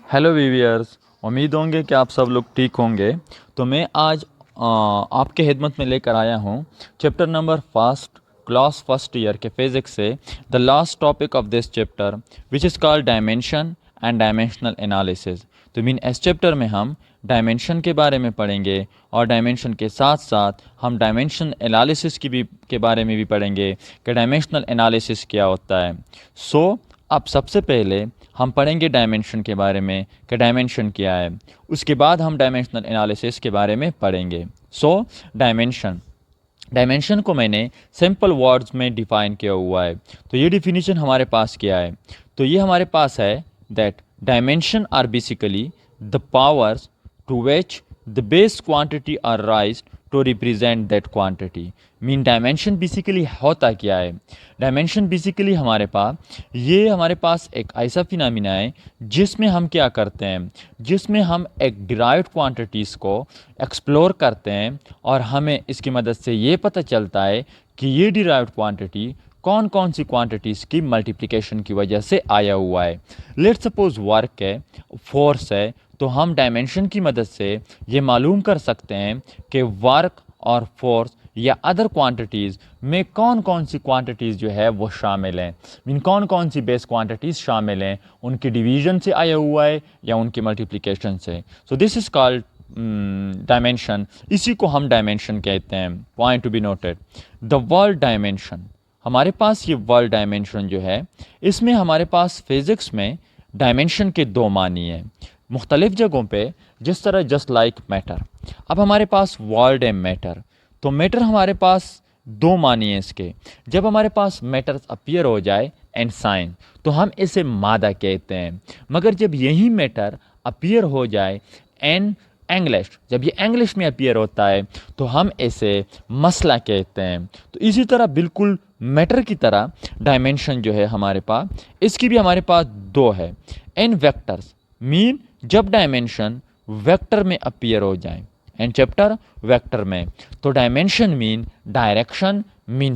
Hello वीवियर्स, उम्मीद होंगे कि आप सब लोग ठीक होंगे। तो मैं आज आपके खिदमत में लेकर आया हूँ chapter number first, class first year के फिज़िक्स से the last topic of this chapter which is called dimension and dimensional analysis. तो इस चैप्टर में हम डायमेंशन के बारे में पढ़ेंगे और डायमेंशन के साथ साथ हम डायमेंशन एनालिसिस के बारे में भी पढ़ेंगे कि डायमेंशनल एनालिसिस क्या होता है। अब सबसे पहले हम पढ़ेंगे डायमेंशन के बारे में कि डायमेंशन क्या है। उसके बाद हम डायमेंशनल एनालिसिस के बारे में पढ़ेंगे। डायमेंशन को मैंने सिंपल वर्ड्स में डिफाइन किया हुआ है। तो ये डिफिनीशन हमारे पास क्या है, तो ये हमारे पास है that dimension are basically the powers to which the base quantity are raised to represent that quantity. Dimension basically होता क्या है। डायमेंशन बेसिकली हमारे पास एक ऐसा फिनोमेना है जिसमें हम क्या करते हैं, जिसमें हम एक डिराइव्ड क्वांटिटीज़ को एक्सप्लोर करते हैं और हमें इसकी मदद से ये पता चलता है कि ये डिराइव्ड क्वांटिटी कौन कौन सी क्वांटिटीज़ की मल्टीप्लिकेशन की वजह से आया हुआ है। लेट्स सपोज वर्क है, फोर्स है, तो हम डायमेंशन की मदद से ये मालूम कर सकते हैं कि वर्क और फोर्स या अदर क्वांटिटीज़ में कौन कौन सी क्वांटिटीज़ जो है वो शामिल हैं। कौन कौन सी बेस क्वांटिटीज़ शामिल हैं, उनकी डिवीजन से आया हुआ है या उनकी मल्टीप्लिकेशन से। So this is called dimension. इसी को हम डायमेंशन कहते हैं। Point to be noted, the world dimension. हमारे पास ये वर्ल्ड डायमेंशन जो है, इसमें हमारे पास फिज़िक्स में डायमेंशन के दो मानी हैं मुख्तलिफ़ जगहों पे, जिस तरह जस्ट लाइक मैटर। अब हमारे पास वर्ल्ड है मैटर, तो मैटर हमारे पास दो मानी है इसके। जब हमारे पास मैटर अपीयर हो जाए एंड साइन, तो हम इसे मादा कहते हैं। मगर जब यही मैटर अपीयर हो जाए एंड इंग्लिश, जब ये इंग्लिश में अपीयर होता है तो हम इसे मसला कहते हैं। तो इसी तरह बिल्कुल मैटर की तरह डायमेंशन जो है हमारे पास, इसकी भी हमारे पास दो है। एन वेक्टर्स जब डायमेंशन वेक्टर में अपीयर हो जाए एंड चैप्टर वेक्टर में, तो डायमेंशन डायरेक्शन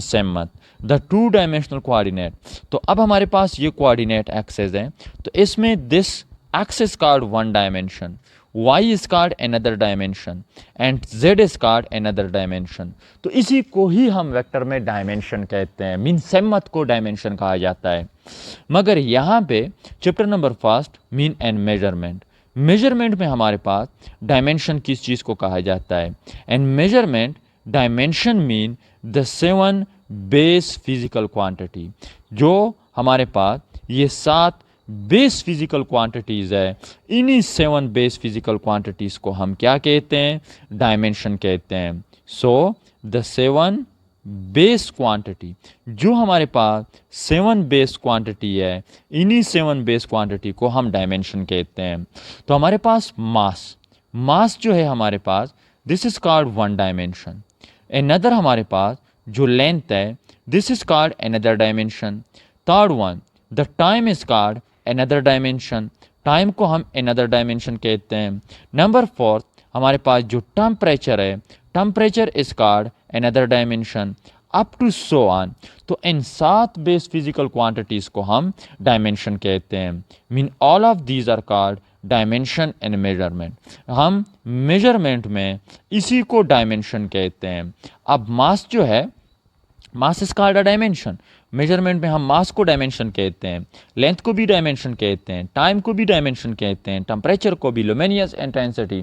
सेमत द टू डायमेंशनल कोऑर्डिनेट। तो अब हमारे पास ये कोऑर्डिनेट एक्सेस है, तो इसमें this axis called one dimension, y is called another dimension and z is called another dimension। तो इसी को ही हम वेक्टर में डायमेंशन कहते हैं। सेमत को डायमेंशन कहा जाता है। मगर यहाँ पे chapter number first and measurement में हमारे पास डायमेंशन किस चीज़ को कहा जाता है। And measurement dimension the 7 base physical quantity. जो हमारे पास ये 7 बेस फिजिकल क्वांटिटीज़ है, इन्हीं 7 बेस फिजिकल क्वांटिटीज़ को हम क्या कहते हैं, डायमेंशन कहते हैं। सो द 7 बेस क्वांटिटी, जो हमारे पास 7 बेस क्वांटिटी है, इन्हीं 7 बेस क्वांटिटी को हम डायमेंशन कहते हैं। तो हमारे पास मास जो है हमारे पास, this is called one dimension. Another हमारे पास जो लेंथ है, this is called another dimension. Third one, the time is called another dimension. Time को हम अनदर डायमेंशन कहते हैं। नंबर 4 हमारे पास जो टेम्परेचर है, temperature is called another dimension, up to so on. तो इन 7 बेस फिजिकल क्वांटिटीज़ को हम डायमेंशन कहते हैं। All of these are called dimension and measurement. हम मेजरमेंट में इसी को डायमेंशन कहते हैं। अब मास जो है, mass is called a dimension. Measurement में हम मास को डायमेंशन कहते हैं, लेंथ को भी डायमेंशन कहते हैं, टाइम को भी डायमेंशन कहते हैं, टेम्परेचर को भी, luminous intensity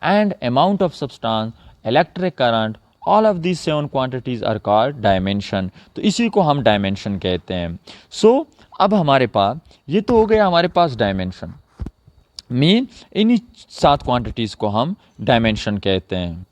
and amount of substance, electric current, all of these 7 quantities are called dimension. तो इसी को हम डायमेंशन कहते हैं। अब हमारे पास ये तो हो गया हमारे पास डायमेंशन, इन्हीं 7 क्वांटिटीज़ को हम डायमेंशन कहते हैं।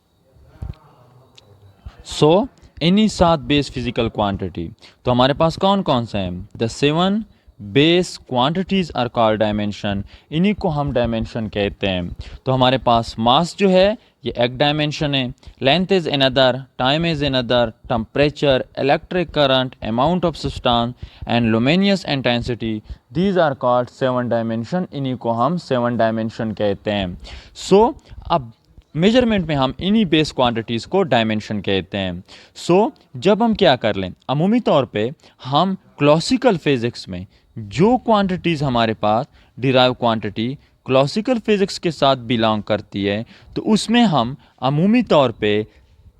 इन्हीं 7 बेस फिजिकल क्वांटिटी, तो हमारे पास कौन कौन से हैं, the 7 base quantities are called dimension. इन्हीं को हम डायमेंशन कहते हैं। तो हमारे पास मास जो है ये एक डायमेंशन है, length is another, time is another, temperature, electric current, amount of substance and luminous intensity, these are called 7 dimension. इन्हीं को हम 7 डायमेंशन कहते हैं। अब मेजरमेंट में हम इन्हीं बेस क्वांटिटीज़ को डायमेंशन कहते हैं। जब हम क्या कर लें, अमूमी तौर पे हम क्लासिकल फिज़िक्स में जो क्वांटिटीज़ हमारे पास डिराइव क्वांटिटी क्लासिकल फिजिक्स के साथ बिलोंग करती है, तो उसमें हम अमूमी तौर पे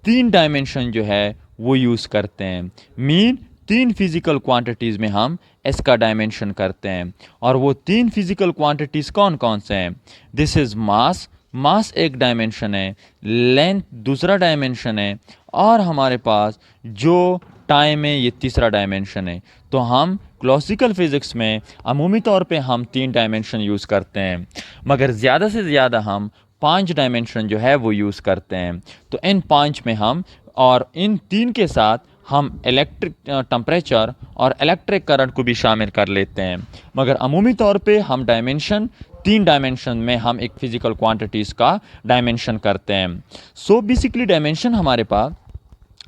3 डायमेंशन जो है वो यूज़ करते हैं। मीन 3 फिजिकल क्वांटिटीज़ में हम इसका डायमेंशन करते हैं, और वो 3 फिजिकल क्वांटिटीज़ कौन कौन से हैं? दिस इज़ मास, मास एक डायमेंशन है, लेंथ दूसरा डायमेंशन है, और हमारे पास जो टाइम है ये तीसरा डायमेंशन है। तो हम क्लासिकल फिजिक्स में अमूमी तौर पे हम 3 डायमेंशन यूज़ करते हैं, मगर ज़्यादा से ज़्यादा हम 5 डायमेंशन जो है वो यूज़ करते हैं। तो इन 5 में हम, और इन 3 के साथ हम इलेक्ट्रिक टेम्परेचर और इलेक्ट्रिक करंट को भी शामिल कर लेते हैं, मगर अमूमी तौर पे हम डायमेंशन 3 डायमेंशन में हम एक फिजिकल क्वांटिटीज़ का डायमेंशन करते हैं। सो बेसिकली डायमेंशन हमारे पास,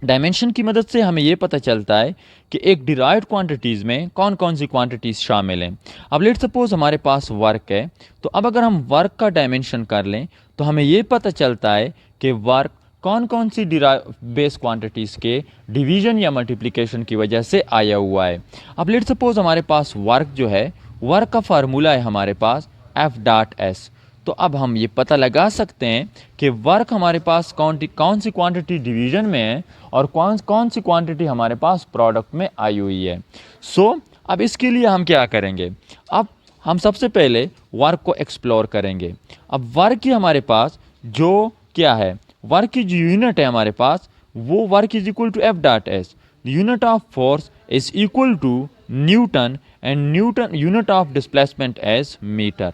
डायमेंशन की मदद से हमें ये पता चलता है कि एक डिराइव्ड क्वांटिटीज़ में कौन कौन सी क्वांटिटीज़ शामिल हैं। अब लेट सपोज हमारे पास वर्क है, तो अब अगर हम वर्क का डायमेंशन कर लें तो हमें ये पता चलता है कि वर्क कौन कौन सी डिराइव बेस क्वांटिटीज़ के डिवीजन या मल्टीप्लिकेशन की वजह से आया हुआ है। अब लेट सपोज हमारे पास वर्क जो है, वर्क का फार्मूला है हमारे पास F.S। तो अब हम ये पता लगा सकते हैं कि वर्क हमारे पास कौन सी क्वांटिटी डिवीजन में है और कौन सी क्वांटिटी हमारे पास प्रोडक्ट में आई हुई है। सो अब इसके लिए हम क्या करेंगे? अब हम सबसे पहले वर्क को एक्सप्लोर करेंगे। अब वर्क की हमारे पास जो क्या है, वर्क की जो यूनिट है हमारे पास, वो work is equal to F.S। Unit of force is equal to newton and newton unit of displacement as meter.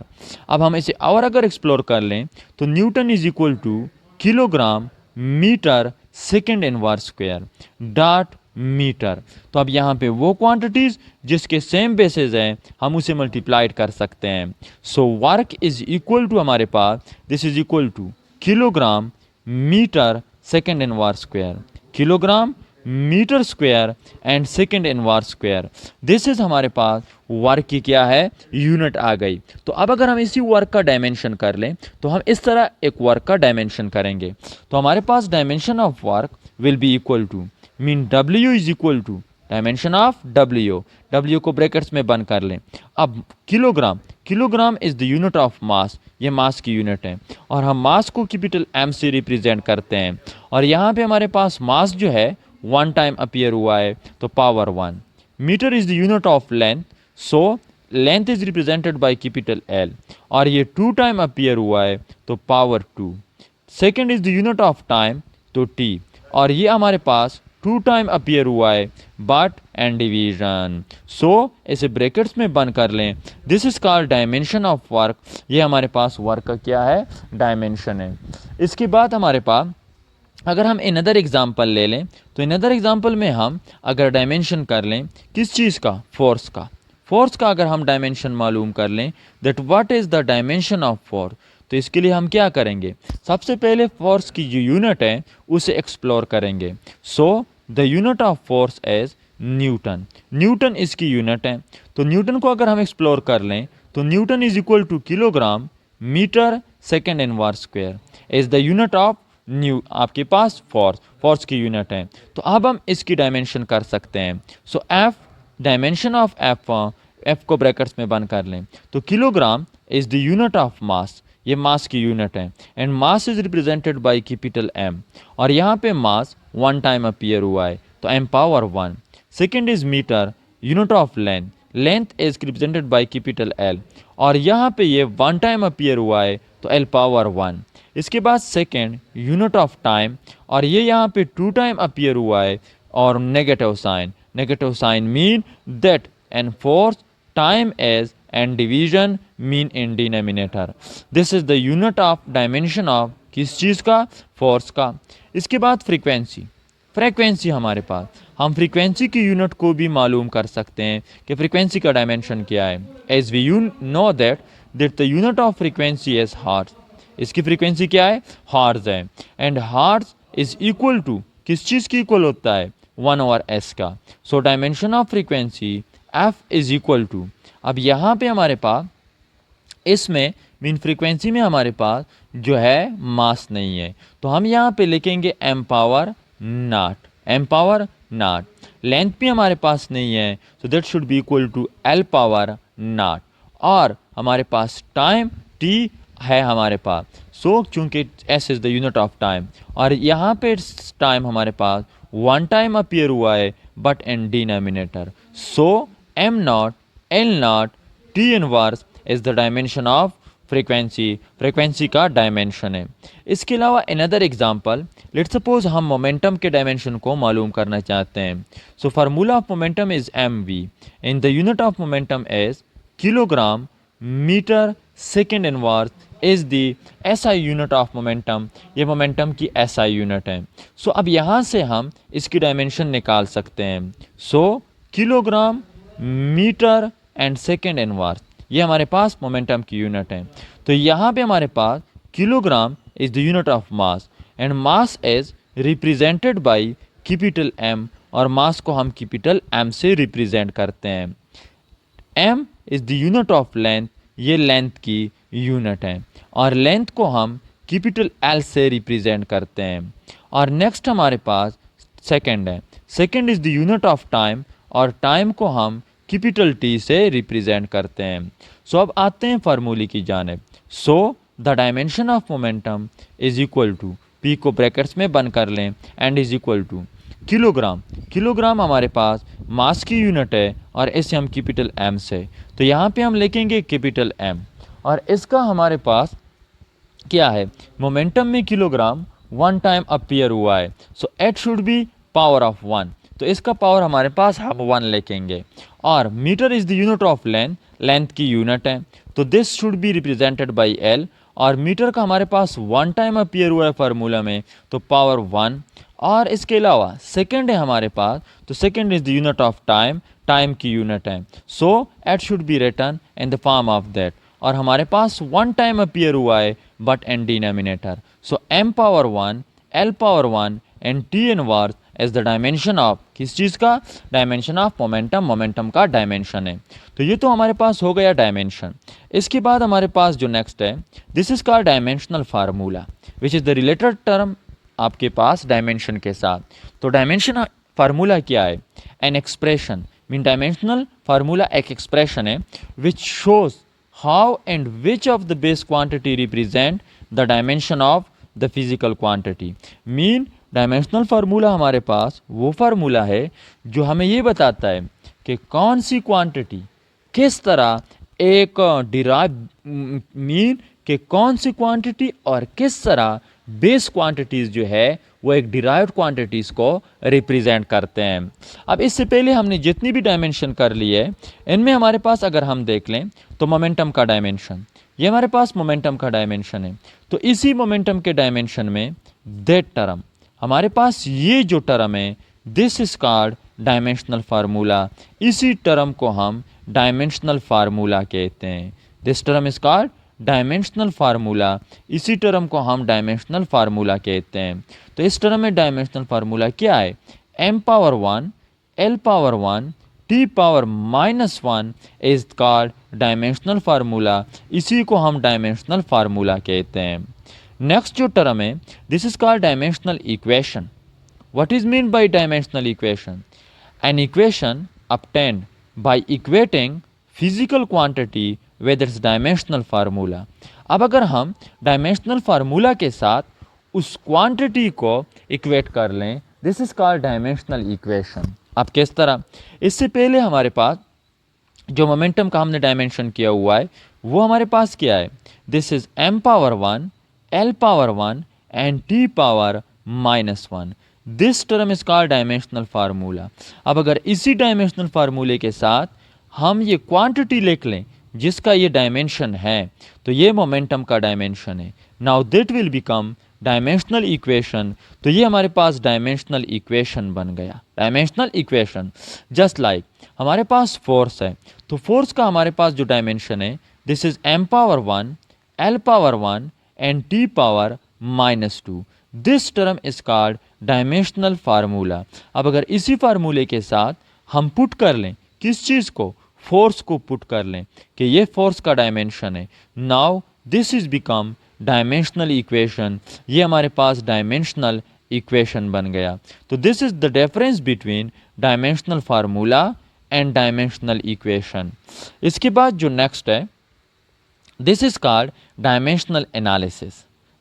अब हम इसे और अगर एक्सप्लोर कर लें तो newton is equal to kilogram metre second inverse square dot meter. तो अब यहाँ पे वो क्वांटिटीज़ जिसके सेम बेसिस हैं हम उसे मल्टीप्लाइड कर सकते हैं। So work is equal to हमारे पास, this is equal to kilogram metre second inverse square, kilogram metre square and second inverse square. This is हमारे पास वर्क की क्या है, यूनिट आ गई। तो अब अगर हम इसी वर्क का डायमेंशन कर लें तो हम इस तरह एक वर्क का डायमेंशन करेंगे। तो हमारे पास dimension of work will be equal to, mean W is equal to dimension of W को ब्रैकेट्स में बंद कर लें। अब kilogram, kilogram is the unit of mass, ये मास की यूनिट है, और हम मास को कैपिटल M से रिप्रेजेंट करते हैं, और यहाँ पे हमारे पास मास जो है 1 टाइम अपीयर हुआ है तो power 1। Meter is the unit of length, so length is represented by capital L, और ये 2 टाइम अपीयर हुआ है तो power 2। Second is the unit of time तो T, और ये हमारे पास 2 टाइम अपीयर हुआ है बट एंड डिवीजन, सो इसे ब्रैकेट्स में बंद कर लें। This is called dimension of work, ये हमारे पास वर्क का क्या है, डायमेंशन है। इसके बाद हमारे पास अगर हम इनअदर एग्जाम्पल ले लें तो इनअदर एग्जाम्पल में हम अगर डायमेंशन कर लें किस चीज़ का, फोर्स का, फोर्स का अगर हम डायमेंशन मालूम कर लें that what is the dimension of force, तो इसके लिए हम क्या करेंगे, सबसे पहले फोर्स की जो यूनिट है उसे एक्सप्लोर करेंगे। So the unit of force is Newton, Newton इसकी यूनिट है। तो न्यूटन को अगर हम एक्सप्लोर कर लें तो newton is equal to kilogram metre second inverse square is the unit of आपके पास फोर्स की यूनिट है। तो अब हम इसकी डायमेंशन कर सकते हैं। सो F, डायमेंशन ऑफ F को ब्रैकेट्स में बंद कर लें तो kilogram is the unit of mass, ये मास की यूनिट है, and mass is represented by capital M, और यहाँ पे मास 1 टाइम अपीयर हुआ है तो M power 1। Second is meter, unit of length, length is represented by capital L, और यहाँ पे ये 1 टाइम अपीयर हुआ है तो L पावर 1। इसके बाद सेकेंड यूनिट ऑफ टाइम, और ये यहाँ पे 2 टाइम अपीयर हुआ है और negative sign mean that and force time as and division mean in denominator. This is the unit of dimension of किस चीज़ का, फोर्स का। इसके बाद फ्रीक्वेंसी हमारे पास, हम फ्रीक्वेंसी की यूनिट को भी मालूम कर सकते हैं कि फ्रीक्वेंसी का डायमेंशन क्या है। As we you know that the unit of frequency is hertz, इसकी फ्रीक्वेंसी क्या है, हर्ट्ज है, and hertz is equal to किस चीज़ की इक्वल होता है, 1/s का। So dimension of frequency F is equal to, अब यहाँ पे हमारे पास इसमें मीन फ्रीक्वेंसी में हमारे पास जो है मास नहीं है, तो हम यहाँ पे लिखेंगे M पावर नॉट। लेंथ भी हमारे पास नहीं है, so that should be equal to L power not, और हमारे पास टाइम टी है हमारे पास, सो चूँकि S is the unit of time, और यहाँ पे टाइम हमारे पास 1 टाइम अपीयर हुआ है but in denominator, so M not L not T inverse is the dimension of frequency का डायमेंशन है। इसके अलावा अनदर एग्जांपल, लेट्स सपोज हम मोमेंटम के डायमेंशन को मालूम करना चाहते हैं। So formula of momentum is M V and the unit of momentum is kilogram metre second inverse is the SI unit of momentum, ये मोमेंटम की एसआई यूनिट है। सो अब यहाँ से हम इसकी डायमेंशन निकाल सकते हैं। So kilogram meter and second inverse, ये हमारे पास मोमेंटम की यूनिट है। तो यहाँ पे हमारे पास kilogram is the unit of mass and mass is represented by capital M, और मास को हम कैपिटल एम से रिप्रेजेंट करते हैं। M is the unit of length, ये लेंथ की यूनिट है, और लेंथ को हम कैपिटल एल से रिप्रेजेंट करते हैं। और नेक्स्ट हमारे पास सेकेंड है, second is the unit of time, और टाइम को हम कैपिटल टी से रिप्रेजेंट करते हैं। सो अब आते हैं फार्मूले की जानिब। So the dimension of momentum is equal to, P को ब्रैकेट्स में बंद कर लें, and is equal to kilogram, kilogram हमारे पास मास की यूनिट है और इसे हम कैपिटल एम से, तो यहाँ पे हम लिखेंगे कैपिटल एम, और इसका हमारे पास क्या है, मोमेंटम में किलोग्राम 1 टाइम अपीयर हुआ है, so it should be power of 1, तो इसका पावर हमारे पास हम 1 लिखेंगे। और meter is the unit of length, length की यूनिट है, तो this should be represented by L, और मीटर का हमारे पास 1 टाइम अपीयर हुआ है फार्मूला में, तो पावर 1। और इसके अलावा सेकेंड है हमारे पास, तो second is the unit of time, time की यूनिट है, so it should be written in the form of that, और हमारे पास 1 टाइम अपीयर हुआ है but in denominator, so m power 1 l power 1 and t inverse is the dimension of, किस चीज़ का, डायमेंशन ऑफ मोमेंटम, मोमेंटम का dimension है। तो ये तो हमारे पास हो गया डायमेंशन। इसके बाद हमारे पास जो नेक्स्ट है, this is called dimensional formula which is the related term आपके पास डायमेंशन के साथ। तो डायमेंशन फार्मूला क्या है, an expression, mean dimensional formula एक एक्सप्रेशन है which shows how and which of the base quantity represent the dimension of the physical quantity. Mean dimensional formula हमारे पास वो फार्मूला है जो हमें ये बताता है कि कौन सी क्वांटिटी किस तरह एक डिराइव, मीन कि कौन सी क्वांटिटी और किस तरह बेस क्वांटिटीज़ जो है वो एक डिराइव्ड क्वांटिटीज़ को रिप्रेजेंट करते हैं। अब इससे पहले हमने जितनी भी डायमेंशन कर ली है, इनमें हमारे पास अगर हम देख लें तो मोमेंटम का डायमेंशन, ये हमारे पास मोमेंटम का डायमेंशन है। तो इसी मोमेंटम के डायमेंशन में दैट टर्म, हमारे पास ये जो टर्म है, this is called dimensional formula, इसी टर्म को हम डायमेंशनल फार्मूला कहते हैं। This term is called dimensional formula, इसी टर्म को हम डायमेंशनल फार्मूला कहते हैं। तो इस टर्म में डायमेंशनल फार्मूला क्या है, m power 1 l power 1 t power -1 is called dimensional formula, इसी को हम डायमेंशनल फार्मूला कहते हैं। नेक्स्ट जो टर्म है, this is called dimensional equation. What is mean by dimensional equation, an equation obtained by equating physical quantity with its dimensional formula। अब अगर हम डायमेंशनल फार्मूला के साथ उस क्वांटिटी को इक्वेट कर लें, this is called dimensional equation. अब किस तरह, इससे पहले हमारे पास जो मोमेंटम का हमने डायमेंशन किया हुआ है वो हमारे पास क्या है, this is m power 1 l power 1 and t power -1, this term is called dimensional formula. अब अगर इसी डायमेंशनल फार्मूले के साथ हम ये क्वांटिटी लिख लें जिसका ये डायमेंशन है, तो ये मोमेंटम का डायमेंशन है। Now that will become dimensional equation, तो ये हमारे पास डायमेंशनल इक्वेशन बन गया। डायमेंशनल इक्वेशन जस्ट लाइक हमारे पास फोर्स है, तो फोर्स का हमारे पास जो डायमेंशन है, this is m power 1 l power 1 and t power -2, this term is called dimensional formula. अब अगर इसी फार्मूले के साथ हम पुट कर लें किस चीज़ को, फोर्स को पुट कर लें कि ये फोर्स का डायमेंशन है, now this is become dimensional equation, ये हमारे पास डायमेंशनल इक्वेशन बन गया। तो this is the difference between dimensional formula and dimensional equation. इसके बाद जो नेक्स्ट है, this is called dimensional analysis.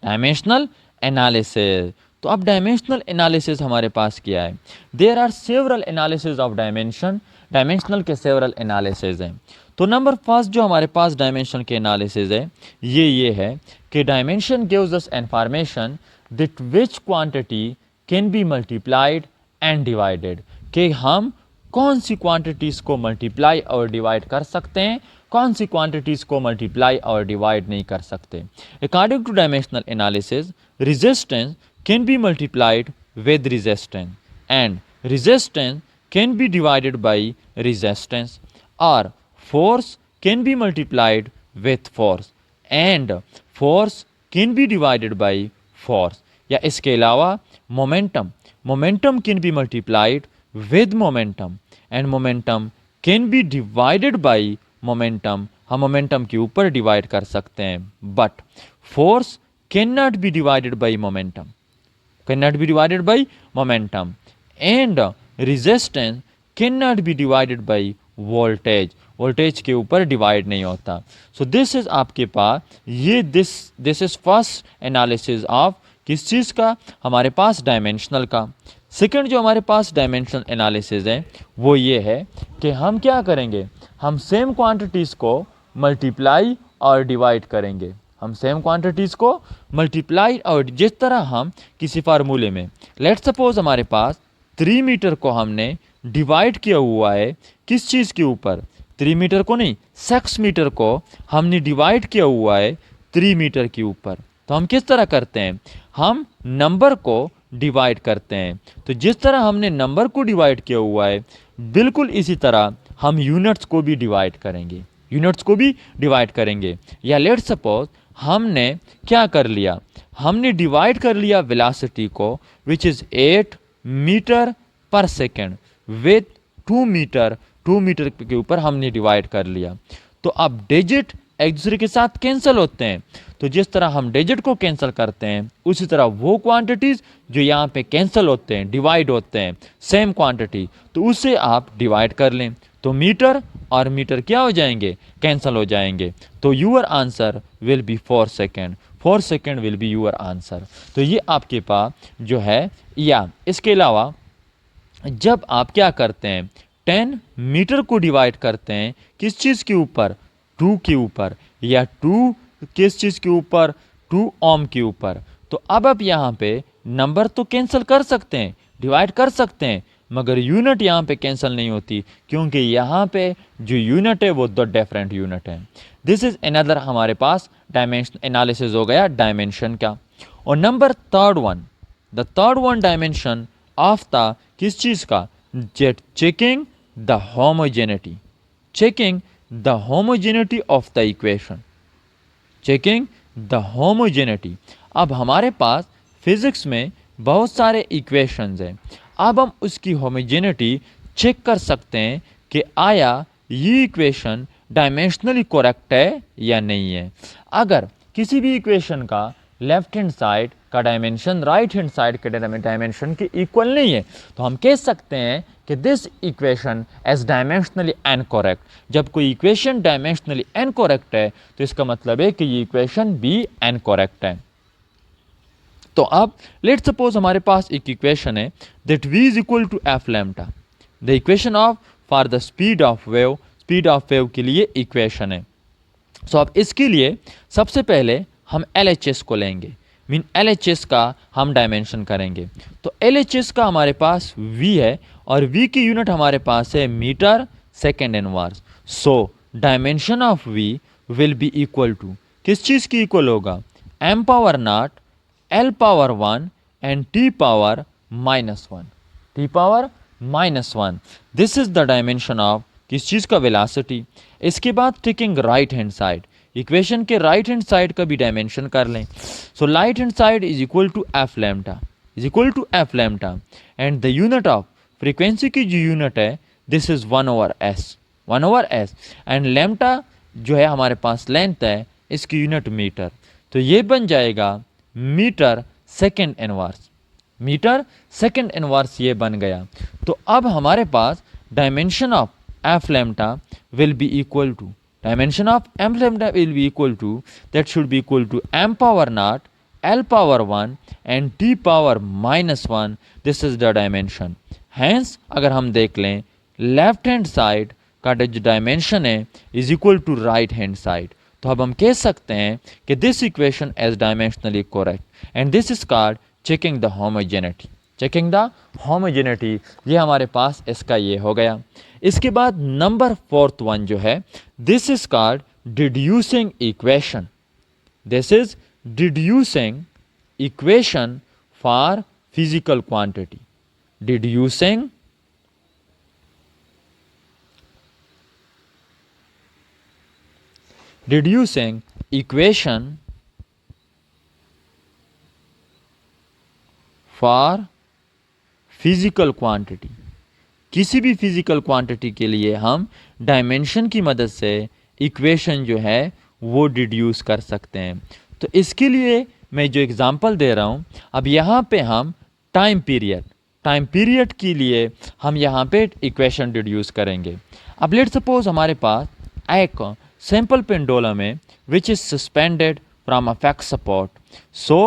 Dimensional analysis. तो अब डायमेंशनल एनालिसिस हमारे पास क्या है? There are several analysis of dimension. Dimensional के सेवरल एनालिसिस हैं। तो नंबर फर्स्ट जो हमारे पास डायमेंशन के एनालिसिस है ये है कि dimension gives us information that which quantity can be multiplied and divided, कि हम कौन सी क्वांटिटीज़ को मल्टीप्लाई और डिवाइड कर सकते हैं, कौन सी क्वांटिटीज़ को मल्टीप्लाई और डिवाइड नहीं कर सकते। According two dimensional analysis, resistance can be multiplied with resistance and resistance can be divided by resistance, और force can be multiplied with force and force can be divided by force। या इसके अलावा momentum can be multiplied with momentum and momentum can be divided by momentum। हम momentum के ऊपर divide कर सकते हैं, but force cannot be divided by momentum, and resistance cannot be divided by voltage के ऊपर डिवाइड नहीं होता। सो दिस इज आपके पास ये this is first analysis of किस चीज़ का? हमारे पास डायमेंशनल का। सेकंड जो हमारे पास डायमेंशनल एनालिसिस है वो ये है कि हम क्या करेंगे, हम सेम क्वांटिटीज़ को मल्टीप्लाई और डिवाइड करेंगे। हम सेम क्वांटिटीज़ को मल्टीप्लाई और जिस तरह हम किसी फार्मूले में लेट्स सपोज हमारे पास 3 मीटर को हमने डिवाइड किया हुआ है किस चीज़ के ऊपर? 3 मीटर को नहीं, 6 मीटर को हमने डिवाइड किया हुआ है 3 मीटर के ऊपर। तो हम किस तरह करते हैं? हम नंबर को डिवाइड करते हैं। तो जिस तरह हमने नंबर को डिवाइड किया हुआ है बिल्कुल इसी तरह हम यूनिट्स को भी डिवाइड करेंगे। या लेट्स सपोज हमने क्या कर लिया, हमने डिवाइड कर लिया वेलोसिटी को विच इज़ 8 मीटर पर सेकेंड विथ 2 मीटर के ऊपर हमने डिवाइड कर लिया। तो अब डिजिट एक दूसरे के साथ कैंसिल होते हैं। तो जिस तरह हम डिजिट को कैंसिल करते हैं उसी तरह वो क्वांटिटीज़ जो यहाँ पे कैंसिल होते हैं, डिवाइड होते हैं, सेम क्वांटिटी, तो उसे आप डिवाइड कर लें। तो मीटर और मीटर क्या हो जाएंगे? कैंसिल हो जाएंगे। तो your answer will be 4 second. 4 second will be your answer. तो ये आपके पास जो है। या इसके अलावा जब आप क्या करते हैं 10 मीटर को डिवाइड करते हैं किस चीज़ के ऊपर? 2 के ऊपर। या 2 किस चीज़ के ऊपर? 2 ओम के ऊपर। तो अब आप यहाँ पे नंबर तो कैंसिल कर सकते हैं, डिवाइड कर सकते हैं, मगर यूनिट यहाँ पे कैंसिल नहीं होती क्योंकि यहाँ पे जो यूनिट है वो 2 डिफरेंट यूनिट है। दिस इज अनदर हमारे पास डायमेंशन एनालिसिस हो गया डायमेंशन का। और number third one dimension of the किस चीज़ का? Checking the homogeneity of the equation. Checking the homogeneity. अब हमारे पास फिजिक्स में बहुत सारे इक्वेशंस हैं। अब हम उसकी होमोजेनिटी चेक कर सकते हैं कि आया ये इक्वेशन डायमेंशनली करेक्ट है या नहीं है। अगर किसी भी इक्वेशन का लेफ्ट हैंड साइड का डायमेंशन राइट हैंड साइड के डायमेंशन के इक्वल नहीं है तो हम कह सकते हैं कि this equation as dimensionally incorrect. जब कोई इक्वेशन डायमेंशनली इनकरेक्ट है तो इसका मतलब है कि ये इक्वेशन भी इनकरेक्ट है। तो अब लेट्स सपोज हमारे पास एक इक्वेशन है that v is equal to F lambda. The equation of for the speed of wave के लिए इक्वेशन है। सो अब इसके लिए सबसे पहले हम LHS को लेंगे, मीन LHS का हम डायमेंशन करेंगे। तो LHS का हमारे पास v है और v की यूनिट हमारे पास है metre second inverse. So dimension of v will be equal to किस चीज़ की इक्वल होगा? m power not l power 1 and t power -1। This is the dimension of किस चीज़ का? वेलोसिटी। इसके बाद taking right hand side, equation के राइट हैंड साइड का भी डायमेंशन कर लें। So right hand side is equal to F lambda and the unit of frequency की जो यूनिट है this is 1/s and lambda जो है हमारे पास लेंथ है इसकी यूनिट मीटर। तो ये बन जाएगा मीटर सेकेंड इनवर्स ये बन गया। तो अब हमारे पास dimension of f lambda will be equal to Dimension of m lambda will be equal to, that should be equal to m power naught L power 1 and t power minus 1. This is the dimension. Hence अगर हम देख लें left hand side का जो dimension है is equal to right hand side, तो अब हम कह सकते हैं कि this equation is dimensionally correct and this is called checking the homogeneity. Checking the homogeneity, ये हमारे पास इसका ये हो गया. इसके बाद नंबर 4th वन जो है, this is called deducing equation. This is deducing equation for physical quantity. Deducing equation for physical quantity. किसी भी फिजिकल क्वांटिटी के लिए हम डायमेंशन की मदद से इक्वेशन जो है वो डिड्यूस कर सकते हैं. तो इसके लिए मैं जो एग्जांपल दे रहा हूँ, अब यहाँ पे हम टाइम पीरियड के लिए हम यहाँ पे इक्वेशन डिड्यूस करेंगे. अब लेट सपोज हमारे पास एक simple pendulum है which is suspended from a fixed support, so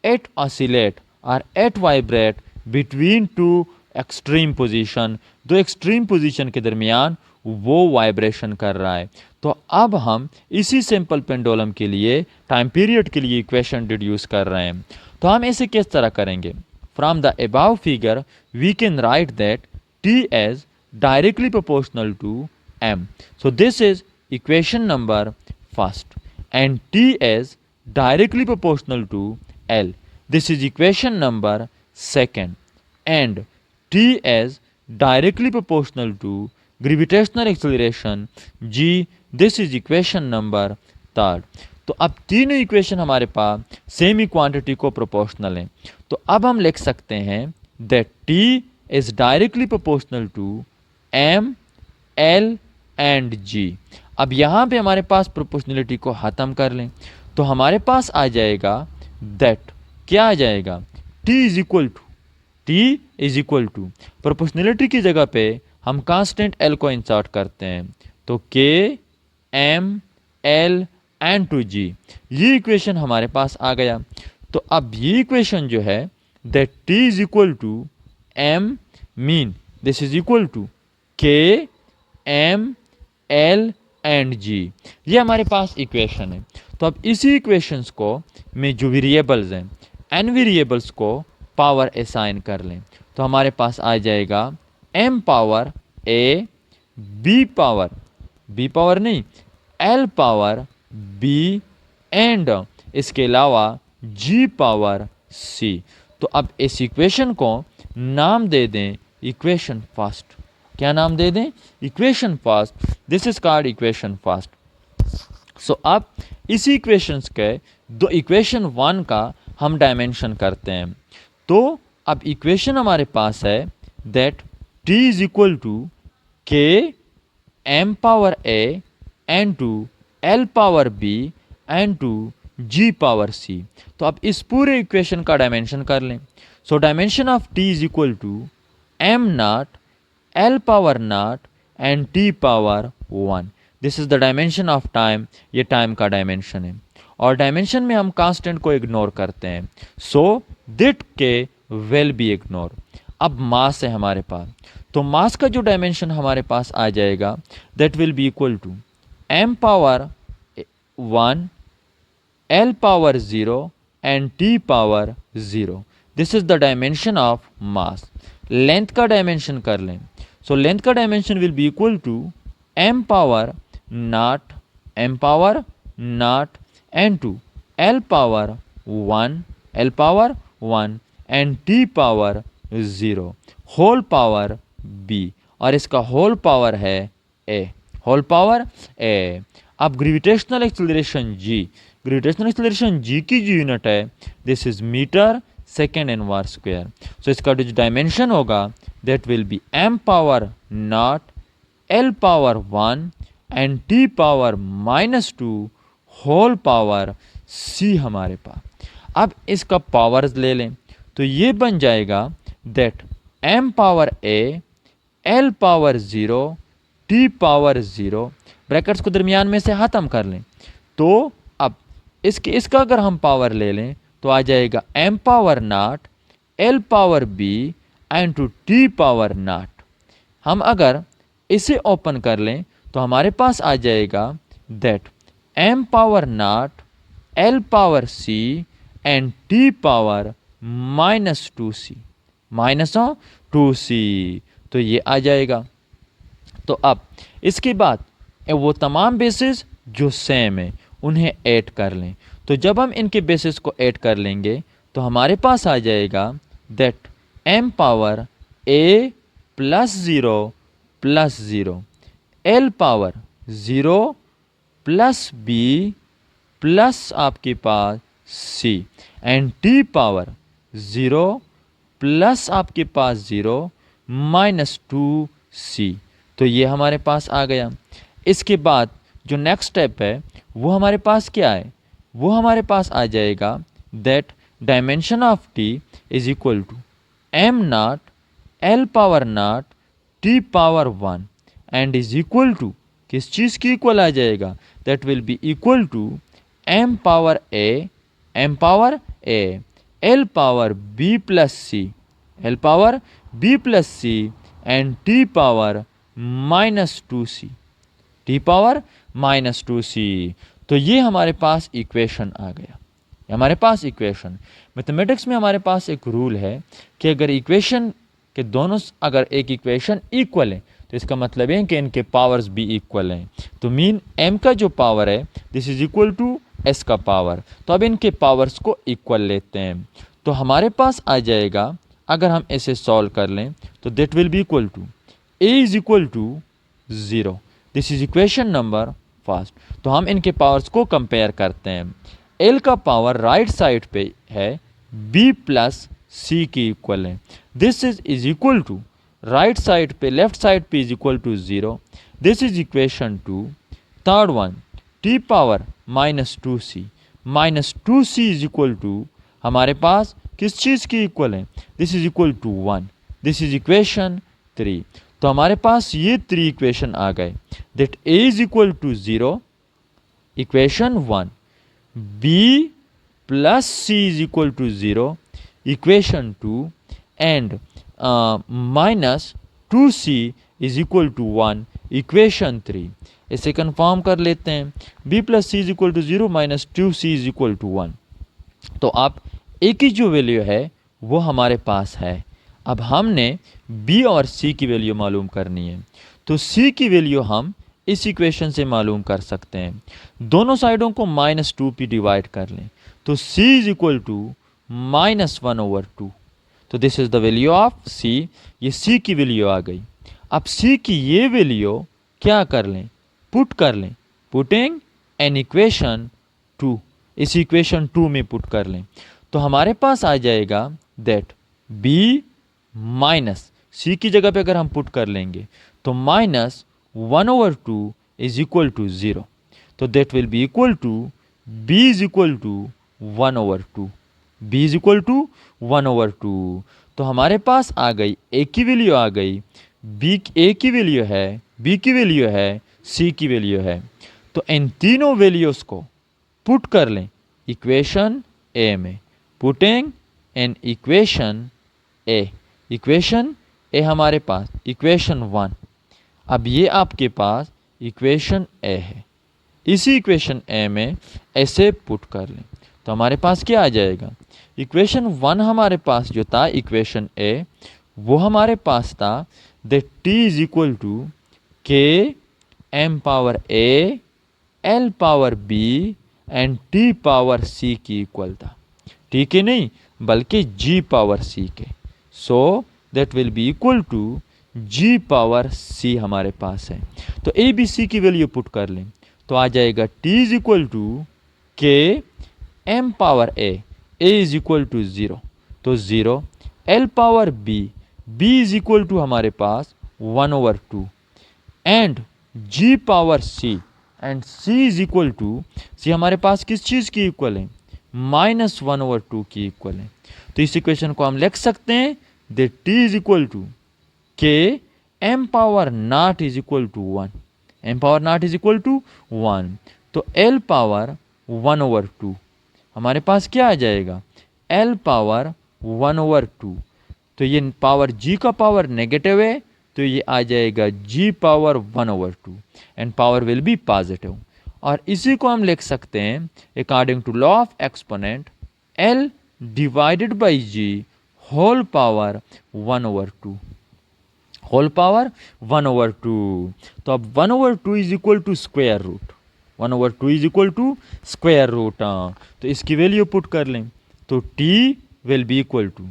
it oscillate or it vibrate between two extreme position. दो extreme position के दरमियान वो वाइब्रेशन कर रहा है. तो अब हम इसी सिंपल पेंडुलम के लिए टाइम पीरियड के लिए इक्वेशन डिड्यूस कर रहे हैं. तो हम इसे किस तरह करेंगे? From the above figure we can write that t as directly proportional to m. So this is equation number first and t is directly proportional to L. This is equation number second and t is directly proportional to gravitational acceleration g. This is equation number third. तो अब तीनों equation हमारे पास same ही quantity को proportional हैं. तो अब हम लिख सकते हैं that t is directly proportional to m, L and g. अब यहाँ पे हमारे पास प्रोपोर्शनलिटी को ख़त्म कर लें तो हमारे पास आ जाएगा दैट, क्या आ जाएगा? t is equal to proportionality की जगह पे हम कांस्टेंट l को इंसर्ट करते हैं, तो k, m, l and to g. ये इक्वेशन हमारे पास आ गया. तो अब ये इक्वेशन जो है that t is equal to m mean this is equal to k, m, L and G. ये हमारे पास इक्वेशन है. तो अब इसी इक्वेशंस को में जो वेरिएबल्स हैं n वेरिएबल्स को पावर असाइन कर लें तो हमारे पास आ जाएगा m power a, b power नहीं l पावर b एंड इसके अलावा g पावर c. तो अब इस इक्वेशन को नाम दे दें इक्वेशन फर्स्ट. क्या नाम दे दें? Equation first. This is called equation first. So अब इसी इक्वेशंस के दो इक्वेशन 1 का हम डायमेंशन करते हैं. तो अब इक्वेशन हमारे पास है that t is equal to k m power a and to l power b and to g power c. तो अब इस पूरे इक्वेशन का डायमेंशन कर लें. So dimension of t is equal to m not L power not and t power 1. This is the dimension of time. ये time का dimension है और डायमेंशन में हम कांस्टेंट को इग्नोर करते हैं, सो दिट के विल बी इग्नोर. अब मास है हमारे पास, तो मास का जो डायमेंशन हमारे पास आ जाएगा that will be equal to m power 1, L power 0 and t power 0. This is the dimension of mass. Length का डायमेंशन कर लें. सो लेंथ का dimension will be equal to m power not and to L power 1 and t power 0 whole power b और इसका whole power है a. अब gravitational acceleration g की जो यूनिट है this is metre second inverse square. So इसका जो dimension होगा that will be m power not, L power 1 and t power -2 whole power c हमारे पास. अब इसका पावर्स ले लें तो ये बन जाएगा that m power a, L power 0, t power 0 brackets को दरमियान में से ख़त्म कर लें। तो अब इसका अगर हम पावर ले लें तो आ जाएगा m power not l power b and to t power not. हम अगर इसे ओपन कर लें तो हमारे पास आ जाएगा that m power not l power c and t power -2c तो ये आ जाएगा। तो अब इसके बाद वो तमाम बेसिस जो सेम है उन्हें ऐड कर लें। तो जब हम इनके बेसिस को ऐड कर लेंगे तो हमारे पास आ जाएगा that m power a plus 0 l power 0 plus b plus आपके पास c and t power 0 plus आपके पास 0 -2c। तो ये हमारे पास आ गया। इसके बाद जो नेक्स्ट स्टेप है वो हमारे पास क्या है, वो हमारे पास आ जाएगा that dimension of t is equal to m not l power not t power 1 and is equal to किस चीज़ की इक्वल आ जाएगा, that will be equal to m power a l power b plus c and t power -2c तो ये हमारे पास equation आ गया। हमारे पास इक्वेशन मैथमेटिक्स में हमारे पास एक रूल है कि अगर इक्वेशन के दोनों अगर एक इक्वेशन इक्वल है तो इसका मतलब है कि इनके पावर्स भी इक्वल हैं। तो मीन m का जो पावर है this is equal to s का पावर। तो अब इनके पावर्स को इक्वल लेते हैं तो हमारे पास आ जाएगा, अगर हम इसे सॉल्व कर लें तो that will be equal to a is equal to 0। This is equation number first. तो हम इनके पावर्स को कंपेयर करते हैं। l का पावर राइट साइड पे है b प्लस c की इक्वल है। This is equal to right side पे लेफ्ट साइड पे is equal to 0। This is equation two. Third one t power -2c is equal to हमारे पास किस चीज़ की इक्वल है, this is equal to 1। This is equation 3। तो हमारे पास ये 3 इक्वेशन आ गए that a is equal to 0 equation 1, b plus c is equal to 0 equation 2 and -2c is equal to 1 equation 3। इसे कंफर्म कर लेते हैं, b plus c is equal to 0 -2c is equal to 1। तो अब a की जो value है वो हमारे पास है। अब हमने b और c की वैल्यू मालूम करनी है। तो c की वैल्यू हम इस इक्वेशन से मालूम कर सकते हैं। दोनों साइडों को -2 पे डिवाइड कर लें तो c इज इक्वल टू -1/2। तो this is the value of c। ये c की वैल्यू आ गई। अब c की ये वैल्यू क्या कर लें, पुट कर लें। पुटिंग एन इक्वेशन 2 इस इक्वेशन 2 में पुट कर लें तो हमारे पास आ जाएगा दैट b माइनस c की जगह पे अगर हम पुट कर लेंगे तो -1/2 इज इक्वल टू 0। तो that will be equal to b is equal to 1/2। b is equal to 1/2। तो हमारे पास आ गई a की वैल्यू आ गई, a की वैल्यू है, b की वैल्यू है, c की वैल्यू है। तो इन तीनों वैल्यूज़ को पुट कर लें इक्वेशन a में। पुटिंग इन इक्वेशन a हमारे पास इक्वेशन 1। अब ये आपके पास इक्वेशन a है। इसी इक्वेशन a में ऐसे पुट कर लें तो हमारे पास क्या आ जाएगा, इक्वेशन 1 हमारे पास जो था इक्वेशन a वो हमारे पास था that t is equal to k m power a l power b and t power c की इक्वल था। ठीक है, नहीं बल्कि g पावर c के। So that will be equal to g power c हमारे पास है। तो a b c की वैल्यू पुट कर लें तो आ जाएगा t is equal to k m power a is equal to 0। तो 0 l power b is equal to हमारे पास 1/2 and g power c and c is equal to, c हमारे पास किस चीज़ की इक्वल है, -1/2 की इक्वल है। तो इस इक्वेशन को हम लिख सकते हैं that t is equal to k m power not is equal to 1 m power not is equal to 1, तो l पावर 1/2 हमारे पास क्या आ जाएगा, l पावर 1/2, तो ये पावर g का पावर नेगेटिव है, तो ये आ जाएगा g power 1/2 and power will be positive. और इसी को हम लिख सकते हैं according to law of exponent l divided by g whole power 1/2, whole power 1/2। तो अब 1/2 is equal to square root, 1/2 is equal to square root. तो इसकी वैल्यू पुट कर लें तो t will be equal to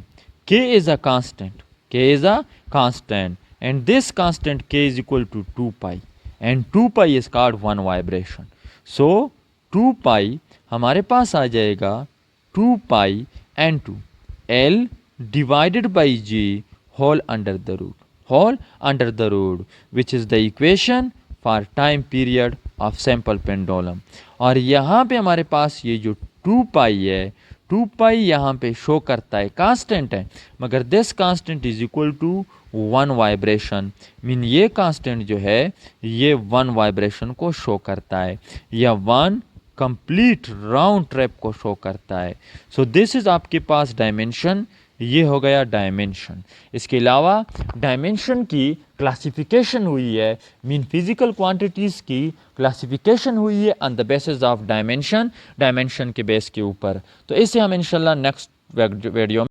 k is a constant, k is a constant and this constant k is equal to 2 pi and 2 pi is called one vibration. So 2 pi हमारे पास आ जाएगा 2 pi n2 l divided by g whole under the root, whole under the root, which is the equation for time period of sample pendulum। और यहाँ पे हमारे पास ये जो 2 pi है, 2 पाई यहाँ पे शो करता है कांस्टेंट है, मगर this constant is equal to 1 vibration, mean ये कांस्टेंट जो है ये 1 वाइब्रेशन को शो करता है या 1 कंप्लीट राउंड ट्रिप को शो करता है। सो दिस इज आपके पास डायमेंशन, ये हो गया डायमेंशन। इसके अलावा डायमेंशन की क्लासिफिकेशन हुई है, मीन फिजिकल क्वांटिटीज़ की क्लासिफिकेशन हुई है on the basis of dimension, dimension के बेस के ऊपर। तो इसे हम इंशाल्लाह नेक्स्ट वीडियो